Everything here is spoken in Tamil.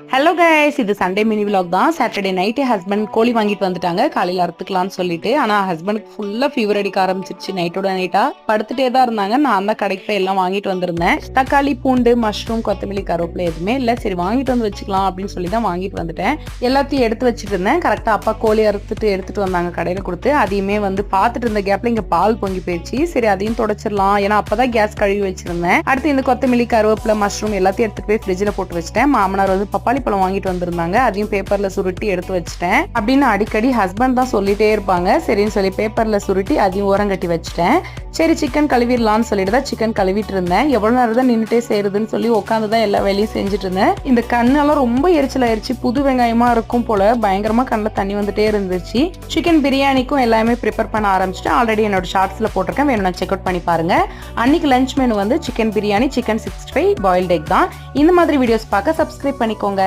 ஹலோ கைஸ், இது சண்டே மினி விலாக் தான். சாட்டர்டே நைட்டே ஹஸ்பண்ட் கோழி வாங்கிட்டு வந்துட்டாங்க காலையில அறுத்துக்கலாம்னு சொல்லிட்டு. ஆனா ஹஸ்பண்டுக்கு ஃபுல்லா ஃபீவர் அடிக்க ஆரம்பிச்சிருச்சு. நைட்டோட நைட்டா படுத்துட்டே தான் இருந்தாங்க. நான் தான் கடைக்கு போய் எல்லாம் வாங்கிட்டு வந்திருந்தேன். தக்காளி, பூண்டு, மஷ்ரூம், கொத்தமல்லி, கருவேப்பிலை எதுவுமே இல்லை. சரி வாங்கிட்டு வந்து வச்சுக்கலாம் அப்படின்னு சொல்லி தான் வாங்கிட்டு வந்துட்டேன். எல்லாத்தையும் எடுத்து வச்சுட்டு இருந்தேன். கரெக்டாக அப்பா கோழி எடுத்துட்டு வந்தாங்க கடையில் கொடுத்து. அதையுமே பார்த்துட்டு இருந்த கேப்ல இங்கே பால் பொங்கி போயிடுச்சு. சரி அதையும் தொடச்சிடலாம், ஏன்னா அப்பதான் கேஸ் கழுவி வச்சிருந்தேன். அடுத்து இந்த கொத்தமல்லி, கருவேப்பிலை, மஷ்ரூம் எல்லாத்தையும் எடுத்துட்டு போய் ஃப்ரிட்ஜில் போட்டு வச்சிட்டேன். மாமனார் பப்பாளி பழம் வாங்கிட்டு வந்திருந்தாங்க. அதையும் பேப்பர்ல சுருட்டி எடுத்து வச்சிட்டேன். அப்படின்னு அடிக்கடி ஹஸ்பண்ட் தான் சொல்லிட்டே இருப்பாங்க. சரின்னு சொல்லி பேப்பர்ல சுருட்டி அதையும் ஓரங்கட்டி வச்சிட்டேன். சரி சிக்கன் கழுவிடலாம்னு சொல்லிட்டு தான் சிக்கன் கழுவிட்டு இருந்தேன். எவ்வளவு நேரம் தான் நின்றுட்டே செய்யறதுன்னு சொல்லி உட்காந்துதான் எல்லா வேலையும் செஞ்சுட்டு இருந்தேன். இந்த கண்ணெல்லாம் ரொம்ப எரிச்சல் ஆயிடுச்சு. புது வெங்காயமா இருக்கும் போல பயங்கரமா கண்ணில் தண்ணி வந்துட்டே இருந்துச்சு. சிக்கன் பிரியாணிக்கும் எல்லாமே ப்ரிப்பேர் பண்ண ஆரம்பிச்சுட்டு ஆல்ரெடி என்னோட ஷார்ட்ஸ்ல போட்டிருக்கேன், வேணும்னா செக் அவுட் பண்ணி பாருங்க. அன்னைக்கு lunch menu chicken biryani, chicken 65, boiled egg தான். இந்த மாதிரி வீடியோஸ் பார்க்க சப்ஸ்கிரைப் பண்ணிக்கோங்க.